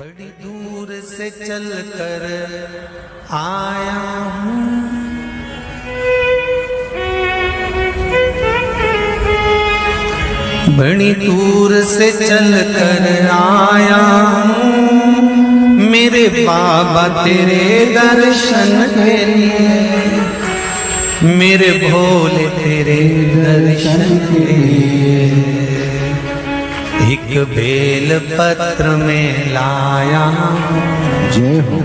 बड़ी दूर से चल कर आया हूँ, बड़ी दूर से चल कर आया हूँ, मेरे बाबा तेरे दर्शन के लिए, मेरे भोले तेरे दर्शन के लिए। एक बेल पत्र में लाया जय हो।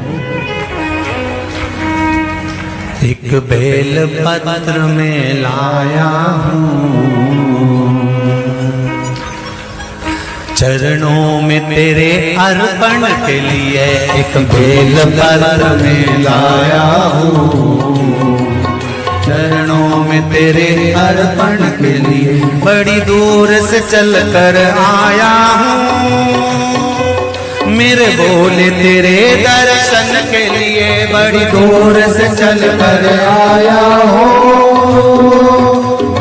एक बेल पत्र में लाया हूँ, चरणों में तेरे अर्पण के लिए एक बेल पत्र में लाया हूँ, चरणों में तेरे अर्पण के लिए। बड़ी दूर से चल कर आया हूँ, मेरे भोले तेरे दर्शन के लिए। बड़ी दूर से चल कर आया हूँ,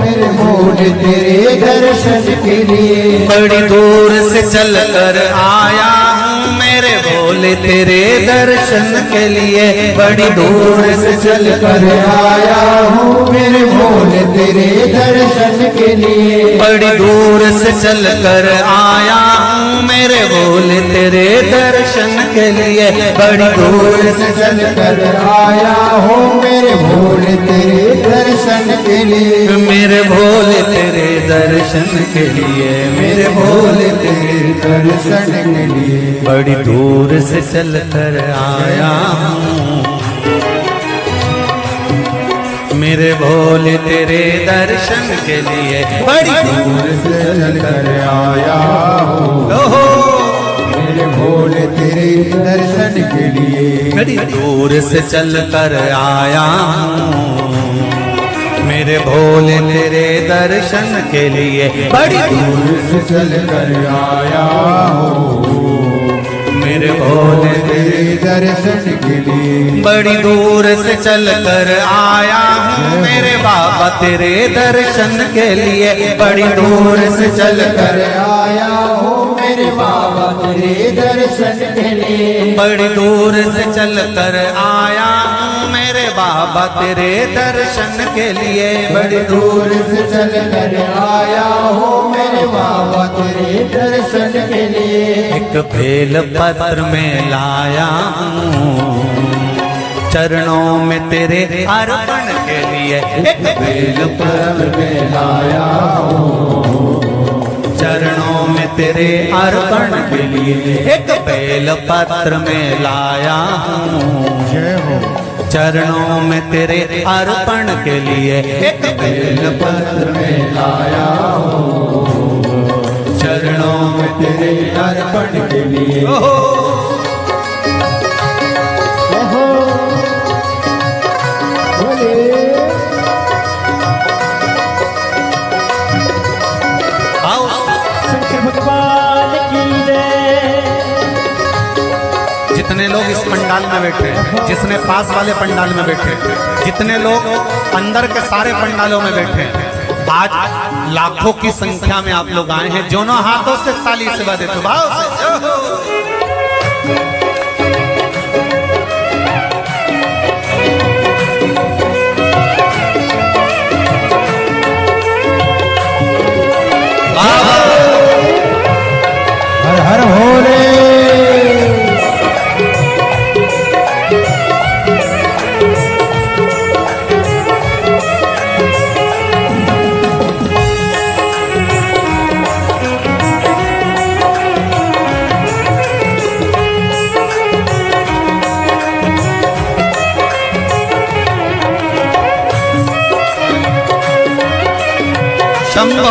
मेरे भोले तेरे दर्शन के लिए। बड़ी दूर से चल कर आया हूँ, मेरे भोले तेरे दर्शन के लिए। बड़ी दूर से चल कर आया हूँ, मेरे भोले तेरे दर्शन के लिए। बड़ी दूर से चल कर आया हूँ, मेरे भोले तेरे दर्शन के लिए। बड़ी दूर से चल कर आया हूँ, मेरे भोले तेरे दर्शन के लिए। मेरे भोले तेरे दर्शन के लिए, मेरे भोले तेरे दर्शन के लिए। बड़ी दूर से चल कर आया हूँ, मेरे भोले तेरे दर्शन के लिए। बड़ी दूर से चल कर आया हूँ, ओहो, मेरे भोले तेरे दर्शन के लिए। बड़ी दूर से चल कर आया हूँ, मेरे भोले तेरे दर्शन के लिए। बड़ी दूर से चल कर आया हूँ, मेरे भोले तेरे दर्शन के लिए। बड़ी दूर से चल कर आया हूँ, मेरे बाबा तेरे दर्शन के लिए। बड़ी दूर से चल कर आया हूँ, मेरे बाबा तेरे दर्शन के लिए। बड़ी दूर से चल कर आया हूँ, मेरे बाबा तेरे दर्शन के लिए। बड़ी दूर से चल कर आया हूँ, मेरे बाबा तेरे दर्शन के लिए। एक बेल पत्र में लाया हूँ, चरणों में तेरे अर्पण के लिए। एक बेल पत्र में लाया हूँ, चरणों में तेरे अर्पण के लिए। एक बेल पत्र में लाया हूँ, जय हो। चरणों में तेरे अर्पण के लिए। एक बेल पत्र में लाया हूँ, चरणों में तेरे अर्पण के लिए। जितने लोग इस पंडाल में बैठे, जिसने पास वाले पंडाल में बैठे, जितने लोग अंदर के सारे पंडालों में बैठे, आज लाखों की संख्या में आप लोग आए हैं। दोनों हाथों से ताली से बजा देते भाव से। हर हर भोले। शंभो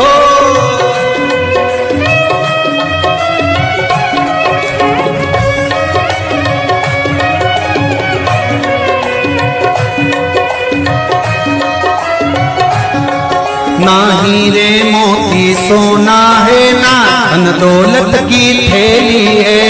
ना हीरे मोती सोना है, ना धन दौलत की थैली है।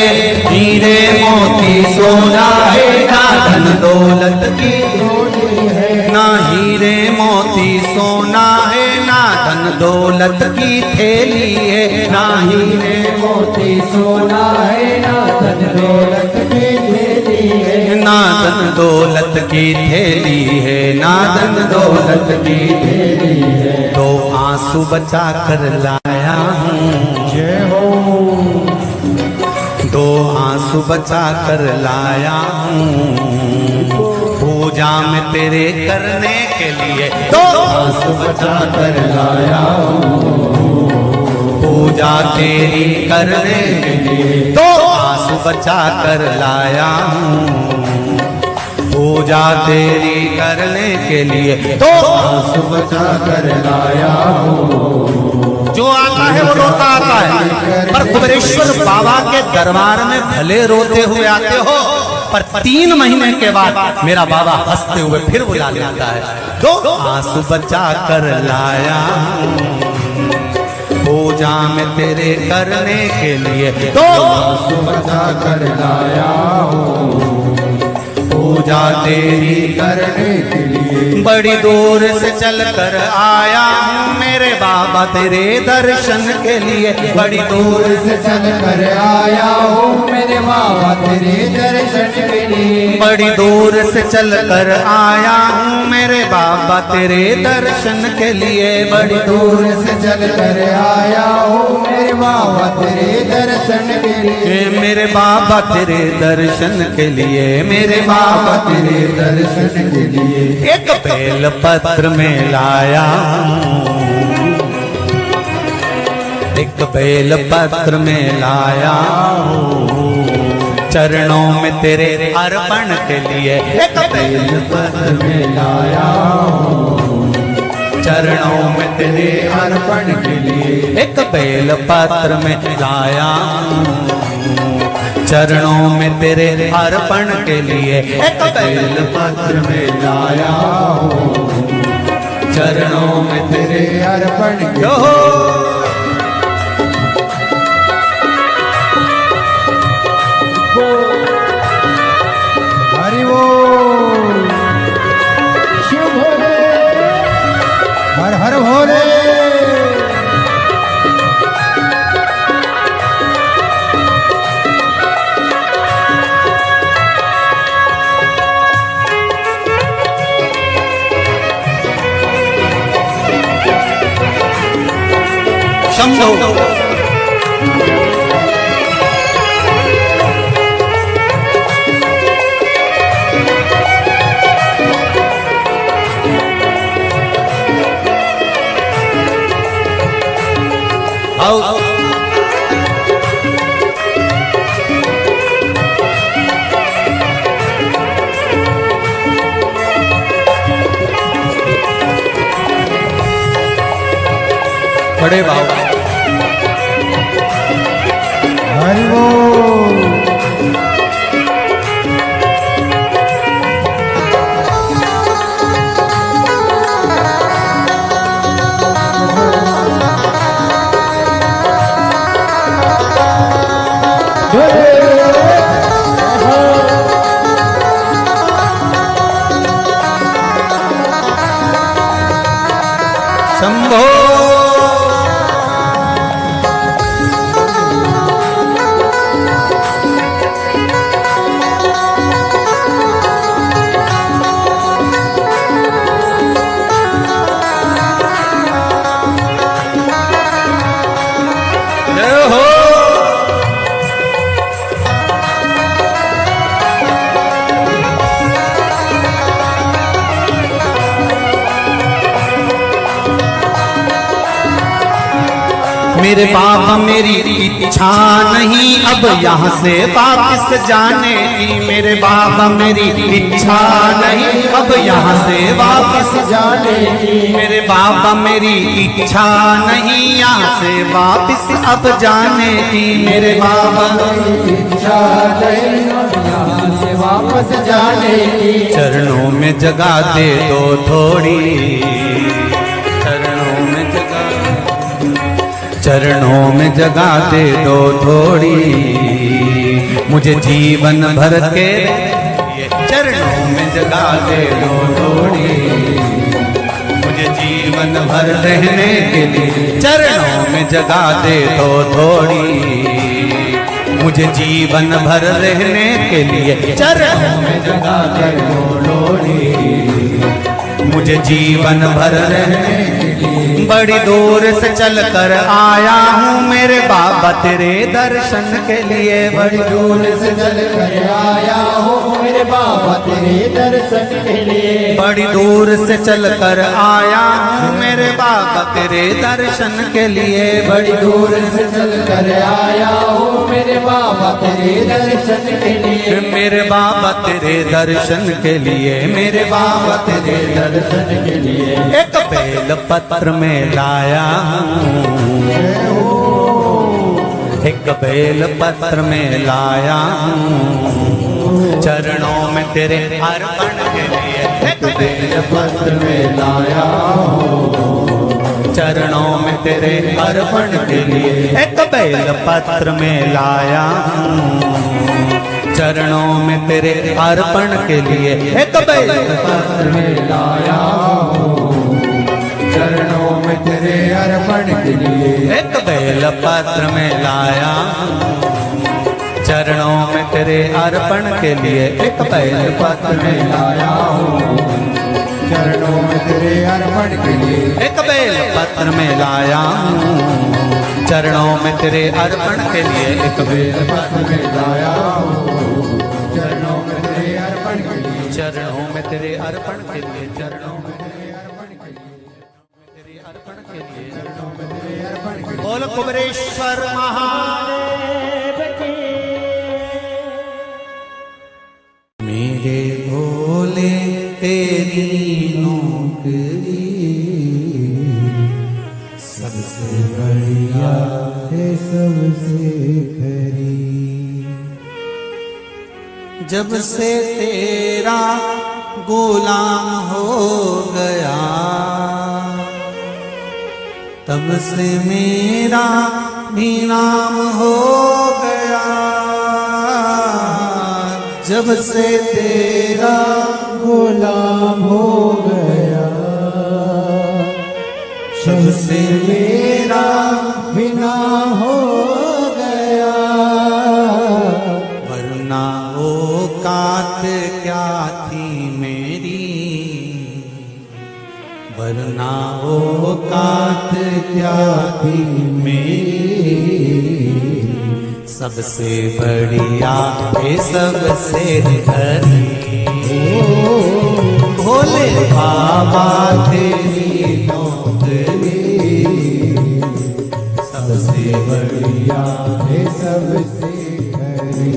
हीरे मोती सोना है, ना धन दौलत की थैली है। ना हीरे मोती सोना है, ना धन दौलत की थैली है, ना हीरे मोती सोना है, ना धन दौलत की थैली है, ना धन दौलत की थैली है, ना धन दौलत की थैली है। दो आंसू बचा कर लाया हूँ, जय हो। दो आंसू बचा कर लाया हूँ, पूजा में तेरे करने के लिए दो आंसू बचा कर लाया हूँ, पूजा तेरी करने के लिए दो आंसू बचा कर लाया हूँ, पूजा तेरी करने के लिए दो आंसू बचा कर लाया हूँ। जो आता है वो रोता आता है, पर कुबेरेश्वर बाबा के दरबार में भले रोते हुए आते हो, पर 3 महीने के बाद मेरा बाबा हंसते हुए फिर बुला लेता है। दो आंसू बचा कर लाया हूँ, पूजा में तेरे करने के लिए दो आंसू बचा कर लाया हूँ, पूजा तेरी करने के लिए बड़ी दूर से चल कर आया हूँ मेरे बाबा तेरे दर्शन के लिए, बड़ी दूर से चल कर आया हूँ मेरे बाबा तेरे दर्शन के लिए, बड़ी दूर से चल कर आया हूँ मेरे बाबा तेरे दर्शन के लिए, बड़ी दूर से चल कर आया हूँ मेरे बाबा तेरे दर्शन के लिए, मेरे बाबा तेरे दर्शन के लिए, मेरे बाबा तेरे दर्शन के लिए। एक बेल पत्र में लाया हूँ, एक बेल पत्र में लाया हूँ, चरणों में तेरे अर्पण के लिए एक बेल पत्र में लाया हूँ, चरणों में तेरे अर्पण के लिए एक बेल पत्र में लाया हूँ, चरणों में तेरे अर्पण के लिए एक बेल पत्र में लाया हूँ, चरणों में तेरे अर्पण के जो हरि वो शिव भोले, हर हर भोले। शंभो आओ बड़े बाबा हरि वो शंभो जय हो मेरे बाबा मेरी इच्छा नहीं अब यहाँ से वापस जाने की, मेरे बाबा मेरी इच्छा नहीं अब यहाँ से वापस जाने की, मेरे बाबा मेरी इच्छा नहीं यहाँ से वापस अब जाने की, मेरे बाबा इच्छा नहीं यहाँ से वापस जाने की, चरणों में जगह दे दो थोड़ी, चरणों में जगह चरणों में जगह दे दो थोड़ी, मुझे जीवन भर के चरणों में जगह दे दो थोड़ी, मुझे जीवन भर रहने के लिए चरणों में जगा दे तो थोड़ी। मुझे जीवन भर रहने के लिए चरणों में जगा दे तो लोड़ी। मुझे जीवन भर रहने के लिए बड़ी दूर से चल कर आया हूँ मेरे बाबा तेरे दर्शन के लिए। बड़ी दूर से चल कर आया हूँ मेरे बाबा तेरे दर्शन के लिए। बड़ी दूर से चल कर आया हूँ मेरे बाबा तेरे दर्शन के लिए। बड़ी दूर से चल कर आया हूँ मेरे बाबा तेरे दर्शन के लिए। मेरे बाबा तेरे दर्शन के लिए, मेरे बाबा तेरे दर्शन के लिए एक बेल पत्र में लाया हूँ। एक बेल पत्र में लाया हूँ चरणों में तेरे अर्पण के लिए। एक बेल पत्र में लाया हूँ चरणों में तेरे अर्पण के लिए। एक बेल पत्र में लाया हूँ चरणों में तेरे अर्पण के लिए। एक बेल पत्र में लाया हूँ चरणों में तेरे अर्पण के लिए। एक बेल पत्र में लाया चरणों में तेरे अर्पण के लिए। एक बेल पत्र में लाया हूँ चरणों में तेरे अर्पण के लिए। एक बेल पत्र में लाया हूँ चरणों में तेरे अर्पण के लिए। एक बेल पत्र में लाया हूँ चरणों में तेरे अर्पण के लिए। चरणों में तेरे अर्पण के लिए। चरणों में तेरे अर्पण के लिए। तेरे अर्पण के लिए। चरणों में तेरे अर्पण के लिए। बोल कुबरेश्वर महादेव की। मेरे भोले तेरी नौकरी सबसे बढ़िया है सबसे खरी। जब से तेरा गुलाम हो गया तब से मेरा भी नाम हो गया। जब से तेरा गुलाम हो गया जब से मेरा बिना हो गया। वरना औकात क्या थी मेरी, वरना औकात क्या थी मेरी। सबसे बढ़िया है सबसे हरी भोले बाबा तेरी नौकरी। सबसे बढ़िया है सबसे खरी।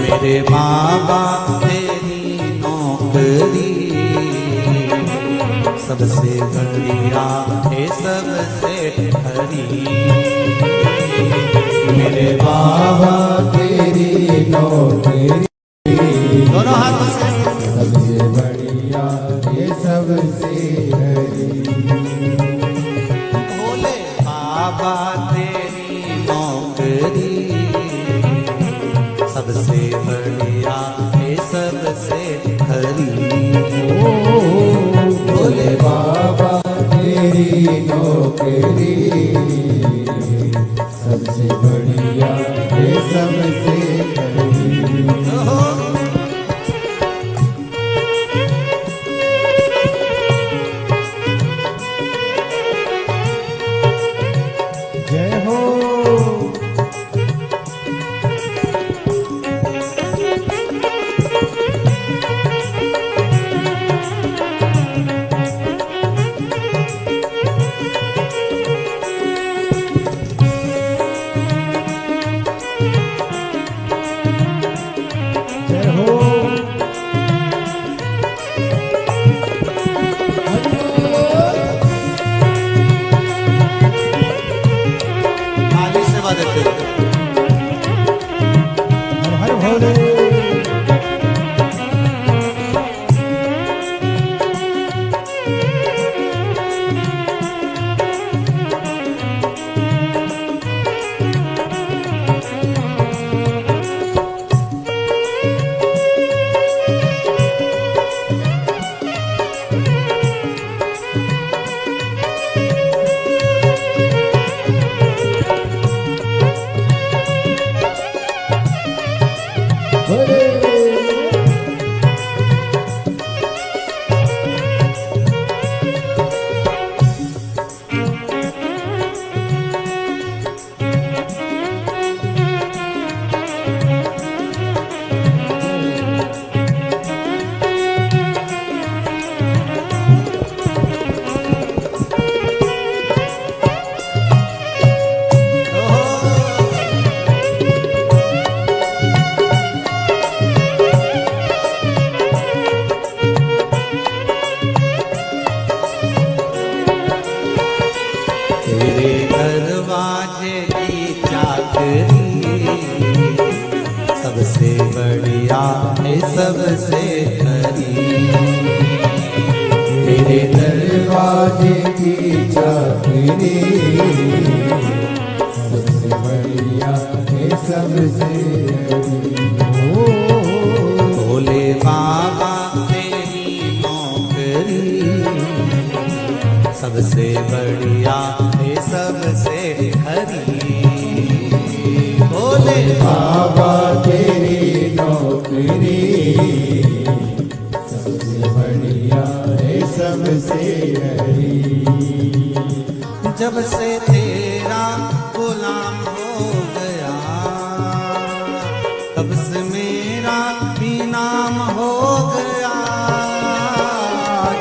मेरे बाबा तेरी नौकरी। सबसे बढ़िया है सबसे हरी। मेरे बाबा तेरी नौकरी दोनों हाथों से सबसे बढ़िया ये सबसे हरी। भोले बाबा तेरी नौकरी। सबसे बढ़िया है सबसे हरी। भोले बाबा तेरी नौकरी सबसे बढ़िया है सबसे खरी। जय हो सबसे बढ़िया है सबसे खरी, तेरे दरवाजे की चाकरी सबसे बढ़िया है सबसे भोले बाबा तेरी नौकरी सबसे बढ़िया है सबसे खरी। भोले बाबा तेरी नौकरी सबसे बढ़िया है सबसे हरी। जब से तेरा गुलाम हो गया तब से मेरा भी नाम हो गया।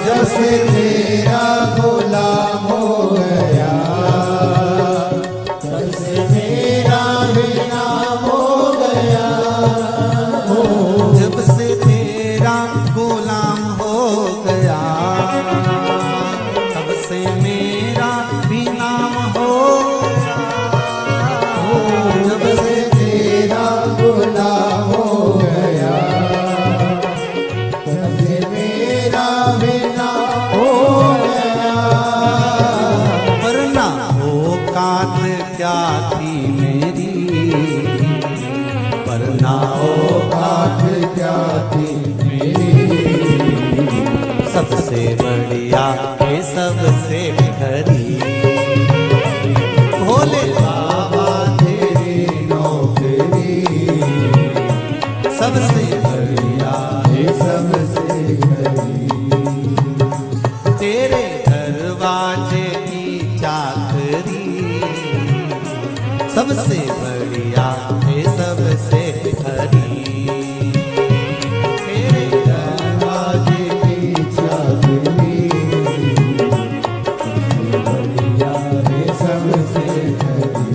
जब से तेरा गुलाम हो गया तब से मेरा भी नाम हो गया। जब से तेरा गुलाम हो गया तब से मेरा भी नाम हो गया। जब से तेरा गुलाम हो गया तब से मेरा भी नाम हो गया। वरना औकात क्या थी मेरी, वरना औकात क्या थी मेरी, सबसे बढ़िया है सबसे खरी। भोले बाबा तेरी नौकरी सबसे बढ़िया है सबसे हरी। तेरे दरवाजे की चाकरी सबसे बढ़िया है सबसे खरी। तेरे दरवाजे की चाकरी सबसे बढ़िया है सबसे हरी।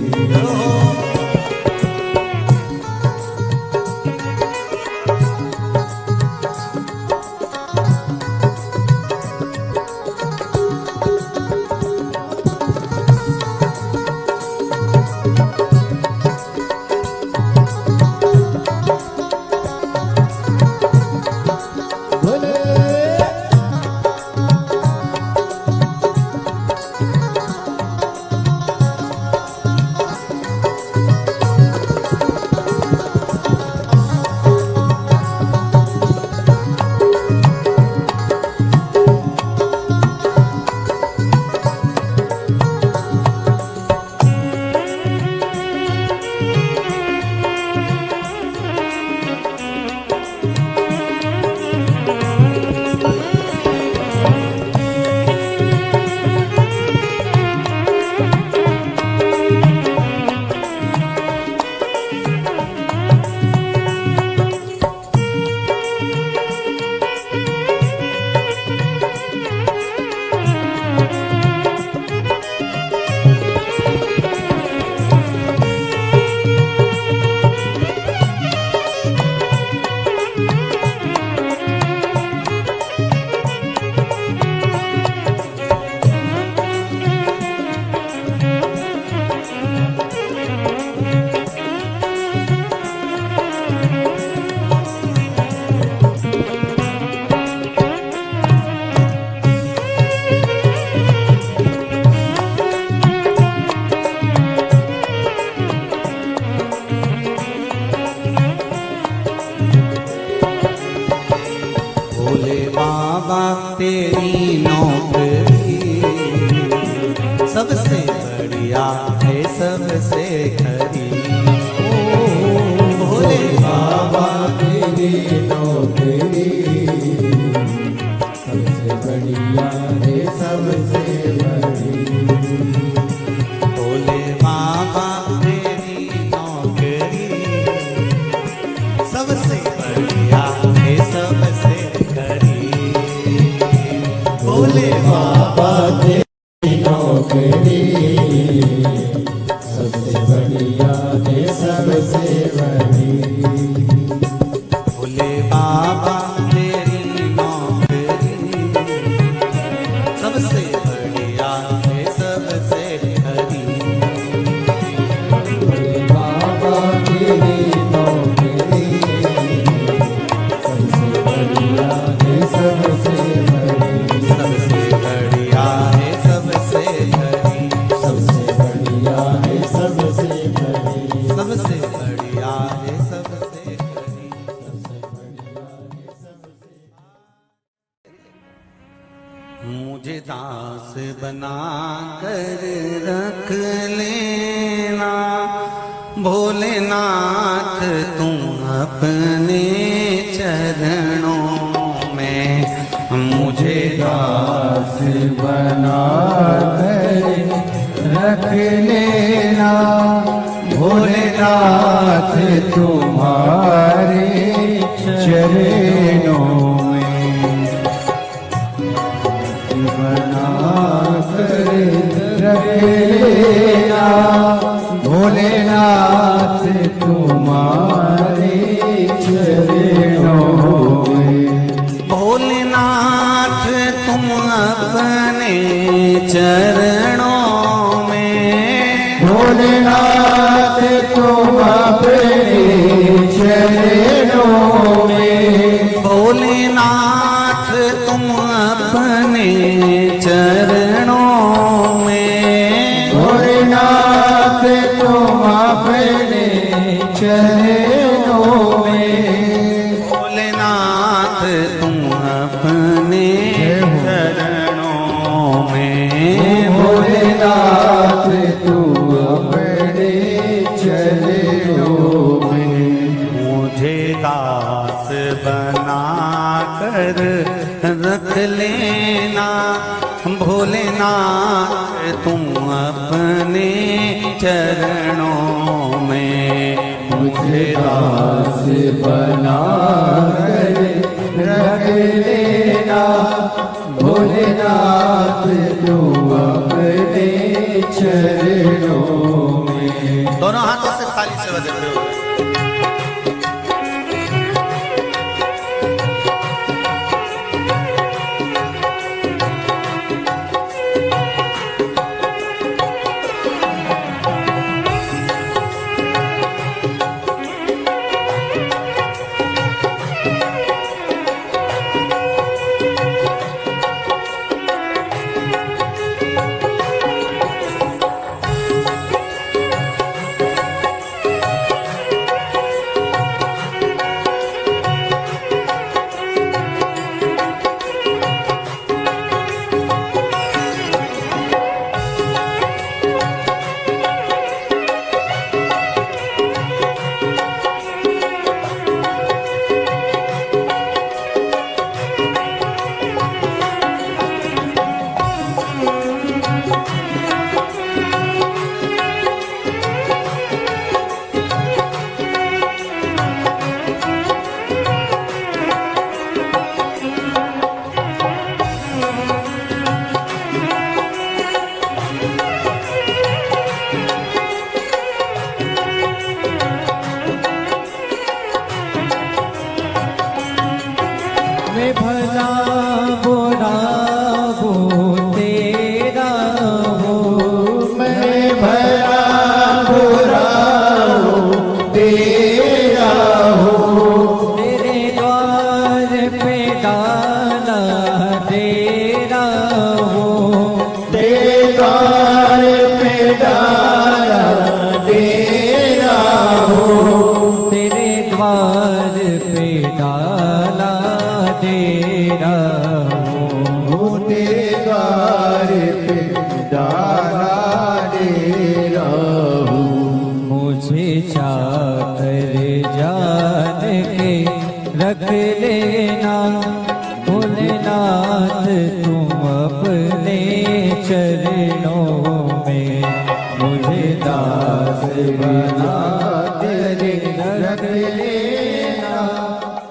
भोले बाबा तेरी नौकरी सबसे बढ़िया है सबसे खरी। भोले बाबा तेरी नौकरी सबसे बढ़िया है सबसे बड़ी। भोले बाबा तेरी नौकरी सबसे बढ़िया है सबसे खरी। भोले बाबा तेरी नौकरी सबसे बढ़िया है सबसे बड़ी। भोले बाबा तेरी नौकरी सबसे बढ़िया है सबसे खरी। भोले बाबा तेरी नौकरी सबसे बढ़िया है सबसे बड़ी। सबसे बढ़िया है सबसे खरी। सबसे बढ़िया है सबसे बड़ी। सबसे बढ़िया है सबसे खरी। मुझे दास बना कर रख लेना भोलेनाथ तुम अपने चरणों में। मुझे दास बना कर रख लेना भोलेनाथ तुम्हारे चरणों में। बना कर रख लेना भोलेनाथ तुम्हारे चरणों में। भोलेनाथ तुम अपने चरणों में। भोलेनाथ तुम अपने चरणों में। भोलेनाथ तुम अपने चरणों में। भोलेनाथ तुम अपने चरणों में। भोलेनाथ तुम अपने चरणों में। भोलेनाथ तुम अपने चरणों में। मुझे दास बना कर रख लेना भोलेनाथ तुम अपने चरणों में। मुझे दास बना कर रख लेना भोलेनाथ तुम अपने चरणों में। दोनों हाथों से थाली से बजाते हुए मैं भला बुरा वो तेरा हो। मैं भला बुरा हो तेरा हो। तेरे द्वार पे डाला तेरा हो। तेरे द्वार पे डाला तेरा हो। तेरे द्वार पे डाला तेरा हो। तेरे द्वार पे डाला तेरा हो। मुझे चाकर जान के रख लेना भोलेनाथ तुम अपने चरणों में, मुझे दास बना तेरे रख लेना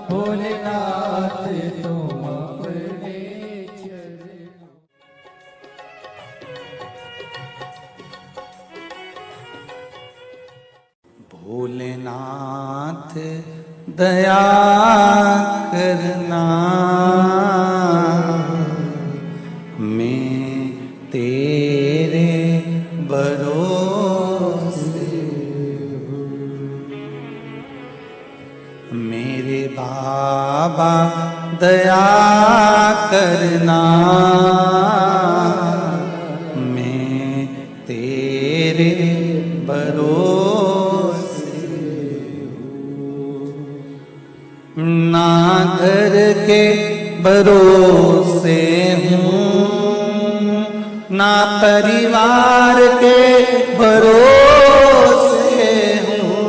भोलेनाथ तुम अपने चरणों। भोलेनाथ दया करना, मैं तेरे भरोसे हूँ। मेरे बाबा दया करना, मैं तेरे भरोसे ना घर के भरोसे हूँ, ना परिवार के भरोसे हूँ,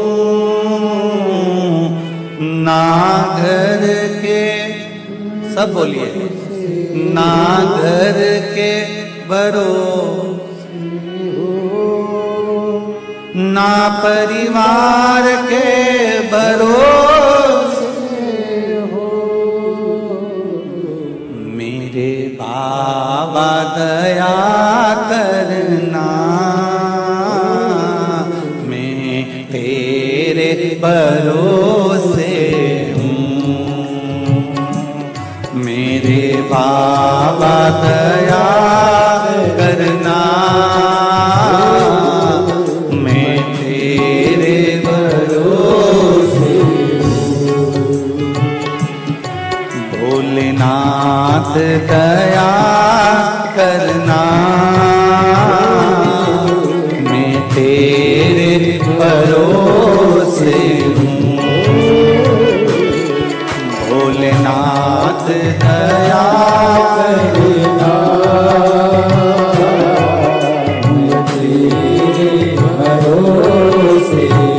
ना घर के, सब बोलिए, ना घर के भरोसे हूँ, ना परिवार के भरोसे हो। मेरे बाबा दया करना, मैं तेरे भरोसे हूँ। मेरे बाबा दया करना, मैं तेरे भरोसे हूँ। भोलेनाथ दया करना, मैं तेरे भरोसे हूँ। भोलेनाथ दया करना, मैं तेरे भरोसे हूँ।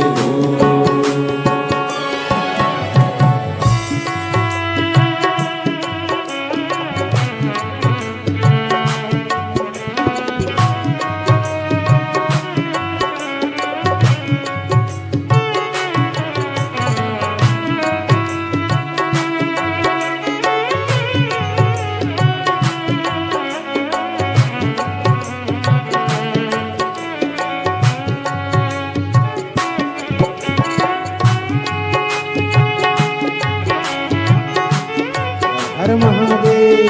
हर महादेव।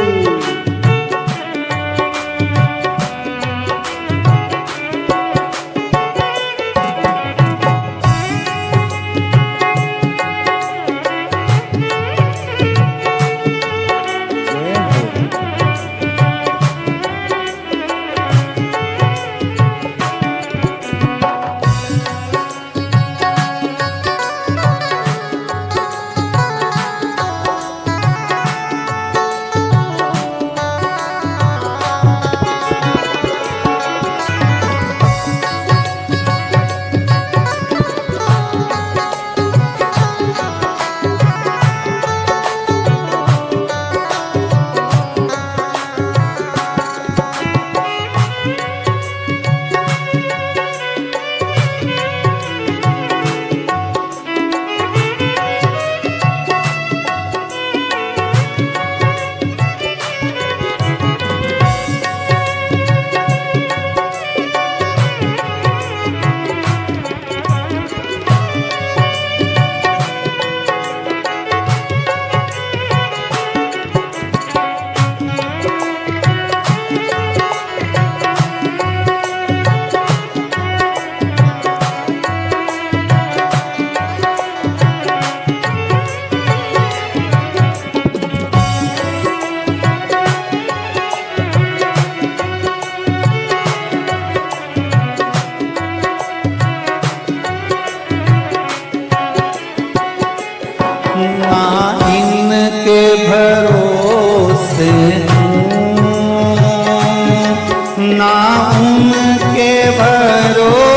ना उनके भरोसे हूँ, ना उनके भरोसे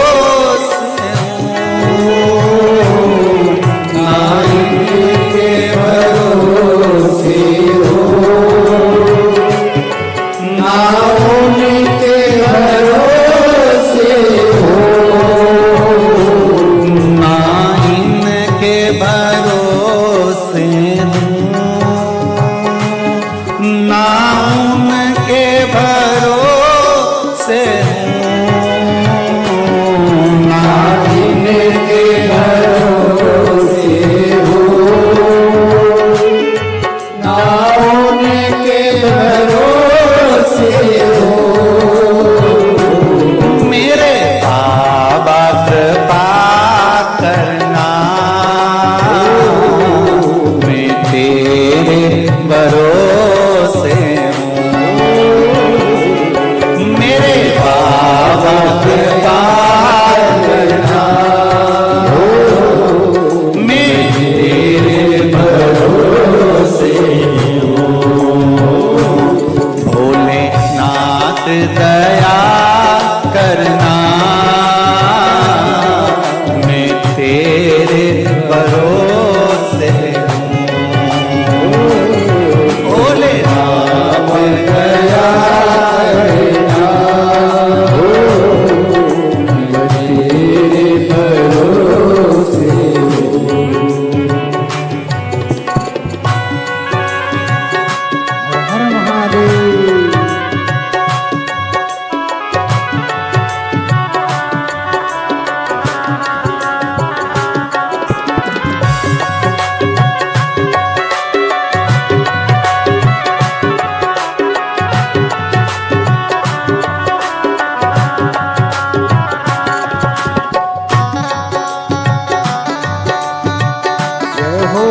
हो।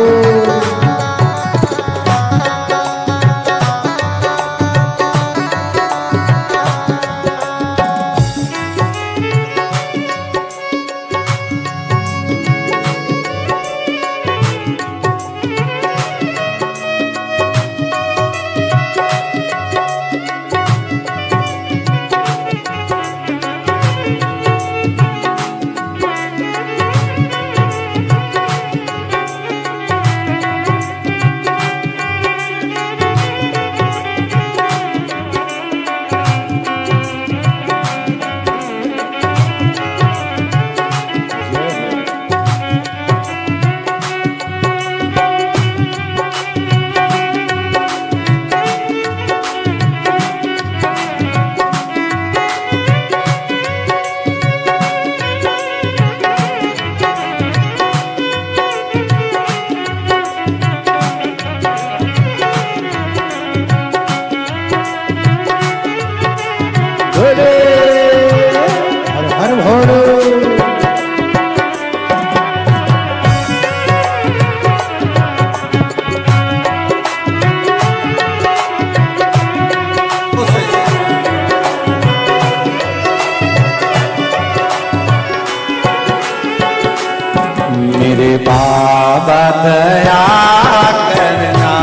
हर हर भोले। मेरे बाबा दया करना,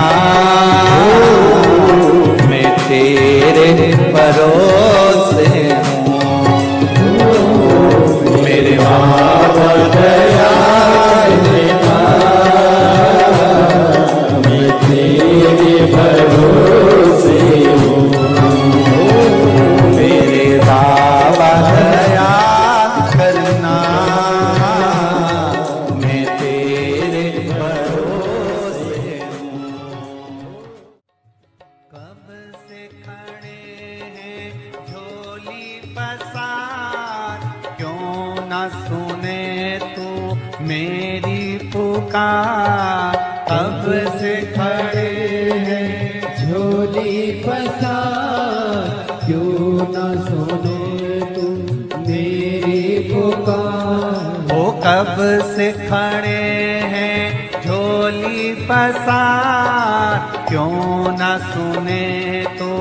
मैं तेरे भरोसे हूँ। मेरे बाबा दया करना, मैं तेरे भरोसे हूँ। मेरे बाबा दया करना, मैं तेरे भरोसे हूँ। कब से खड़े हैं झोली पसार, क्यों न सुने तू मेरी पुकार। कब से खड़े हैं झोली पसार, क्यों न सुने तू मेरी पुकार। ओ कब से खड़े हैं झोली पसार, क्यों न सुने तो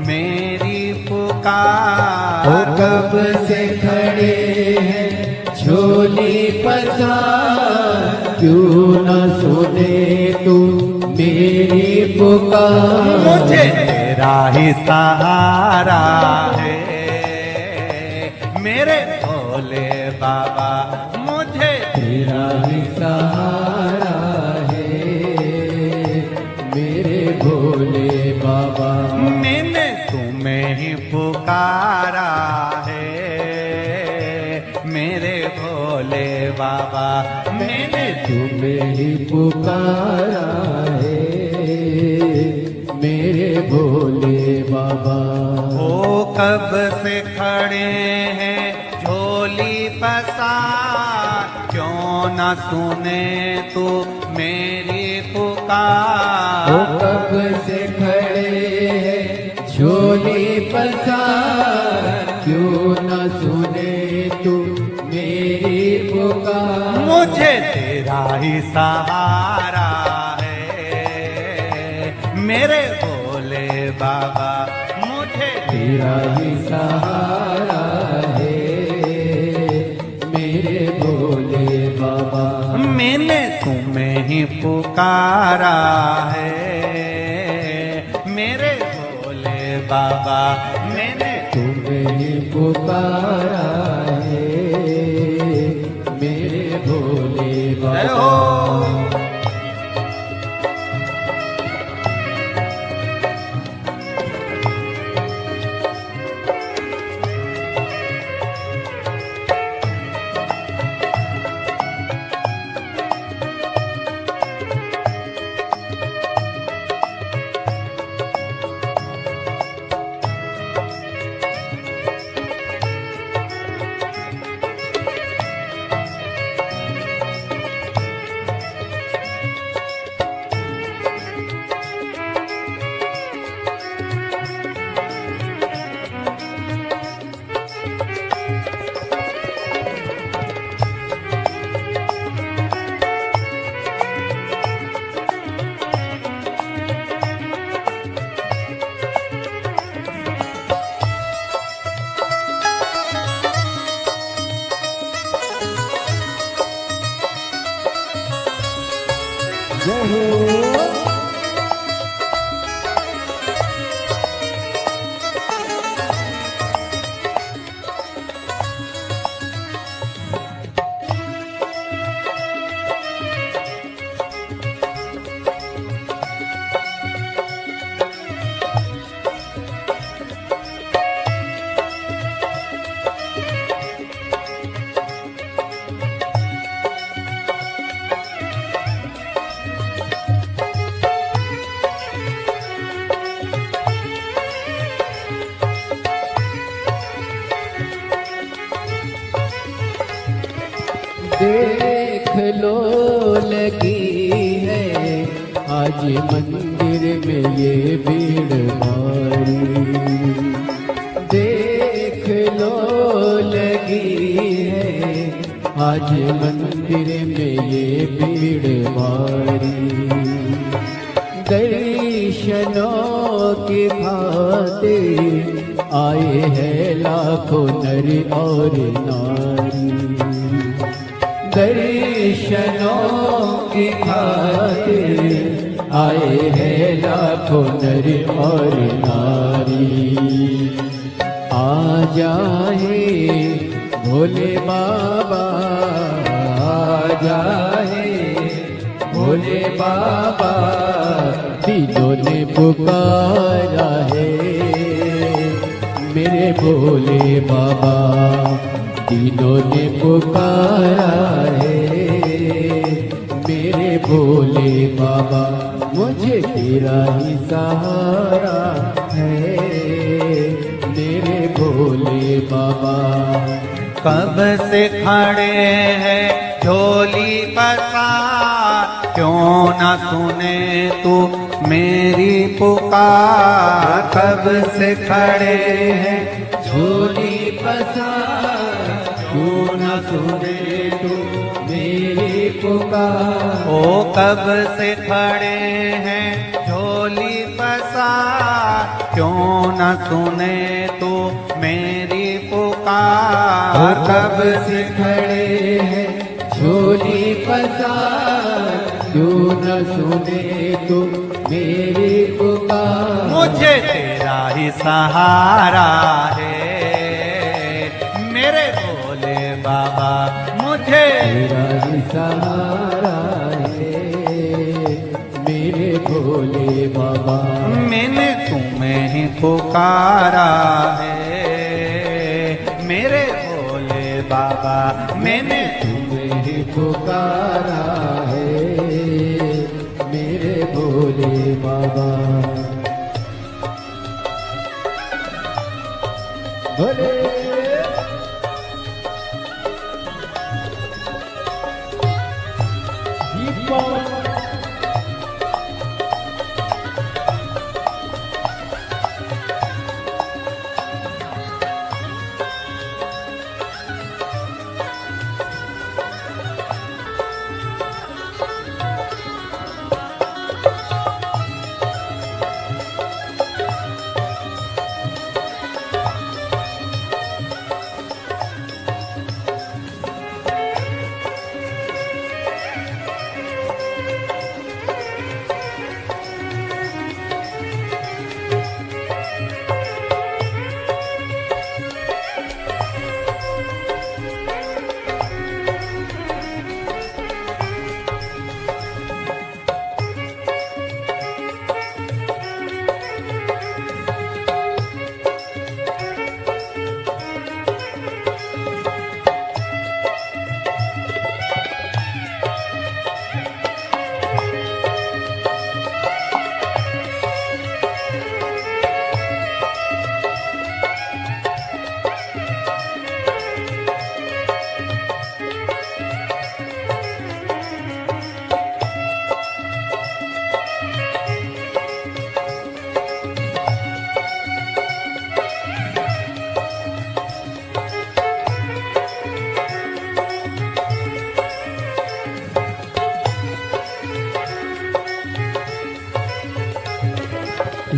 मेरी पुकार। ओ कब से खड़े हैं झोली पसार, क्यों न सुने तू मेरी पुकार। मुझे तेरा ही सहारा है मेरे भोले बाबा, मुझे तेरा ही सहारा है मेरे भोले बाबा। मैंने तुम्हें ही पुकारा है मेरे भोले बाबा। मैंने तुम्हें ही पुकारा है मेरे भोले बाबा। ओ कब से खड़े हैं झोली पसार, क्यों न सुने तू मेरी पुकार। ओ कब से खड़े हैं झोली पसार, क्यों न सुने तू मेरी पुकार। मुझे तेरा ही सहारा है मेरे भोले बाबा, मुझे तेरा ही सहारा है मेरे भोले बाबा। मैंने तुम्हें ही पुकारा है मेरे भोले बाबा। मैंने तुम्हें ही पुकारा है मेरे भोले जय बाबा। हो। जय हो। देख लो लगी है आज मंदिर में ये भीड़ भारी। देख लो लगी है आज मंदिर में ये भीड़ भारी। दर्शनों की खातिर आए हैं लाखों नर और नारी। दर्शनों की खातिर आए हैं लाखों नर और नारी। आ जाए भोले बाबा, आ जाए भोले बाबा, तीनों ने पुकारा है मेरे भोले बाबा। तीनों ने पुकारा है मेरे भोले बाबा। मुझे तेरा ही सहारा है मेरे भोले बाबा। कब से खड़े हैं झोली पसार, क्यों ना सुने तू मेरी पुकार। कब से खड़े हैं झोली पसार, क्यों न सुने तू मेरी पुकार। ओ कब से खड़े हैं झोली पसार, क्यों न सुने तू मेरी पुकार। कब से खड़े हैं झोली पसार, क्यों न सुने तू मेरी पुकार। मुझे तेरा ही सहारा है मेरे भोले बाबा। मुझे तेरा ही सहारा है मेरे भोले बाबा। मैंने तुम्हें ही पुकारा है मेरे भोले बाबा। मैंने तुम्हें ही पुकारा है मेरे भोले बाबा। भोले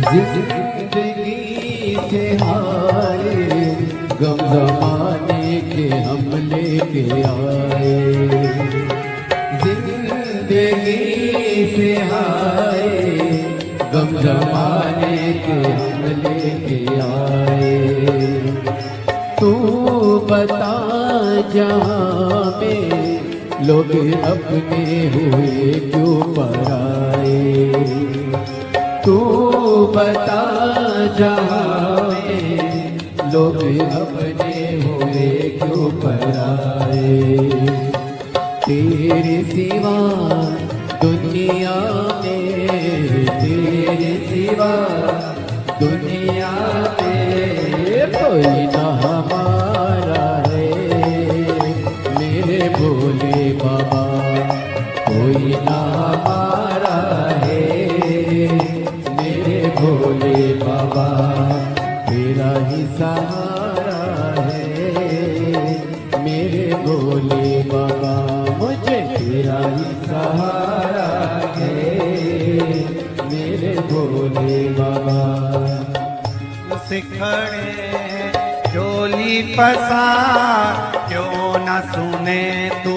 जिंदगी से हारे गम जमाने के हम लेके आए। जिंदगी जिंदगी से हाय, गम जमाने के हम लेके आए। तू बता जहाँ में लोग अपने हुए क्यों पराए। तू बता जहाँ में लोग अपने हुए क्यों पराए। तेरे सिवा दुनिया में, तेरे सिवा दुनिया में कोई ना हमारा है। मेरे भोले बाबा कोई ना हमारा है। मेरे भोले बाबा तेरा ही सहारा है। मेरे भोले बाबा मुझे तेरा ही सहारा है। मेरे भोले बाबा सिखड़े झोली पसार, क्यों न सुने तू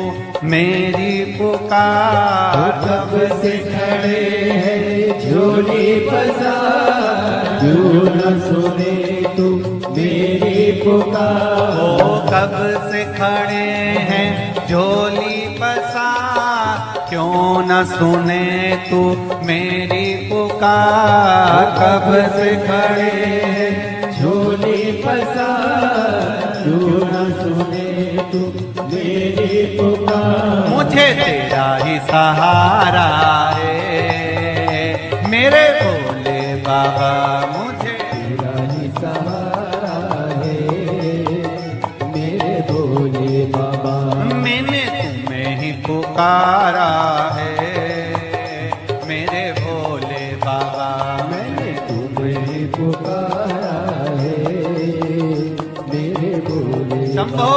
मेरी पुकार। कब से खड़े हैं झोली पसार, क्यों न सुने तू मेरी पुकार। ओ कब से खड़े हैं झोली पसार, क्यों न सुने तू मेरी पुकार। कब से खड़े हैं झोली पसार, क्यों न सुने तू मेरी पुकार। मुझे तेरा ही सहारा है मेरे भोले बाबा, मुझे तेरा ही सहारा है। मेरे भोले बाबा मैंने तुम्हें ही पुकारा है मेरे भोले बाबा। मैंने तुम्हें पुकारा है। मेरे भोले शंभो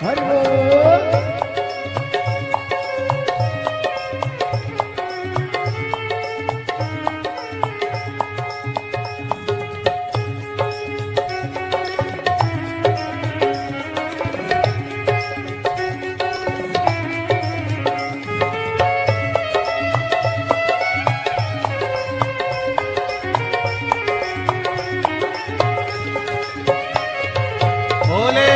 हरि बोल। भोले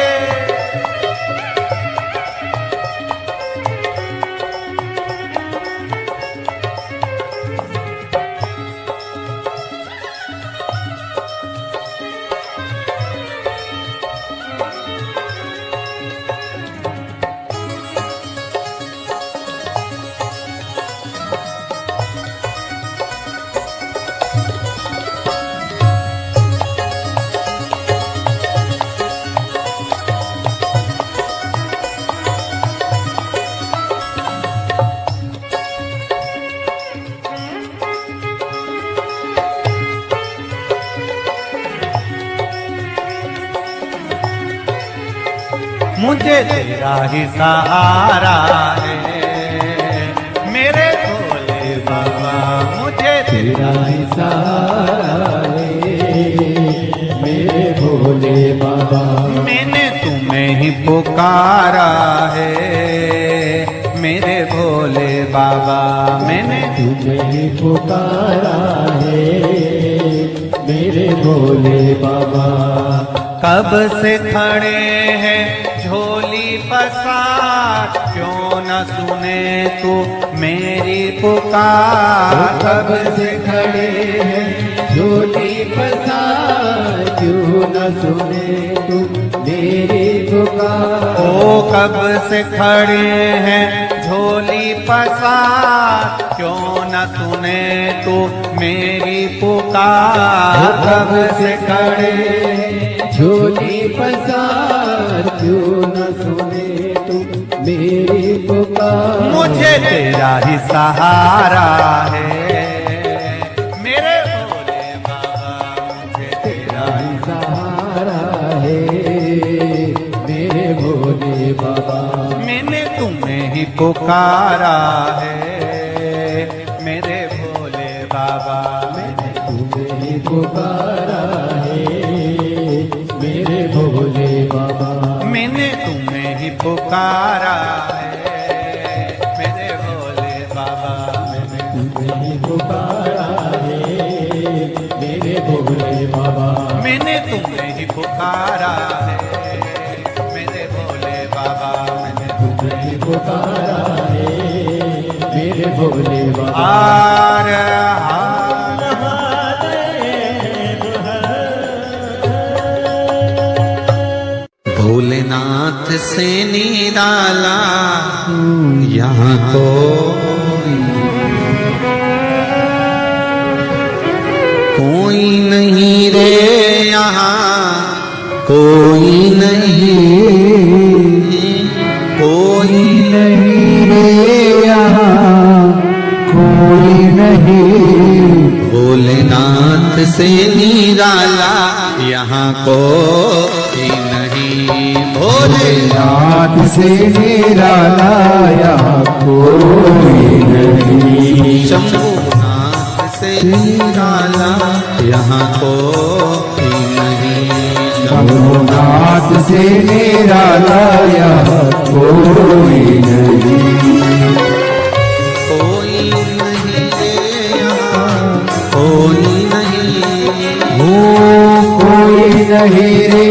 मुझे तेरा ही सहारा है मेरे भोले बाबा, मुझे तेरा ही सहारा है। मेरे भोले बाबा मैंने तुम्हें ही पुकारा है मेरे भोले बाबा। मैंने तुम्हें ही पुकारा है। मेरे भोले बाबा कब से खड़े हैं झोली पसार, क्यों न सुने तू मेरी पुकार। कब से खड़े हैं झोली पसार, क्यों न सुने तू मेरी पुकार। ओ कब से खड़े हैं झोली पसार, क्यों न सुने तू मेरी पुकार। कब से खड़े हैं झोली पसार, क्यों न सुने तू मेरी पुकार। मुझे तेरा ही सहारा है मेरे भोले बाबा, मुझे तेरा ही सहारा है। मेरे भोले बाबा मैंने तुम्हें ही पुकारा है मेरे भोले बाबा। मैंने तुम्हें ही पुकारा है। पुकारा है मेरे भोले बाबा। तुझे ही पुकारा है मेरे भोले बाबा। मैंने तुम्हें ही पुकारा है मेरे भोले बाबा। मैंने तुझे ही पुकारा है मेरे भोले बाबा। हार हार भोलेनाथ से निराला यहाँ कोई नहीं रे, यहाँ कोई नहीं, कोई नहीं रे यहाँ कोई नहीं। भोलेनाथ से निराला यहाँ कोई नहीं। भोलेनाथ से निराला यहाँ कोई नहीं। शंभुनाथ से निराला यहाँ कोई नहीं। शंभुनाथ से निराला यहाँ कोई नहीं। कोई नहीं रे यहाँ कोई नहीं, कोई नहीं रे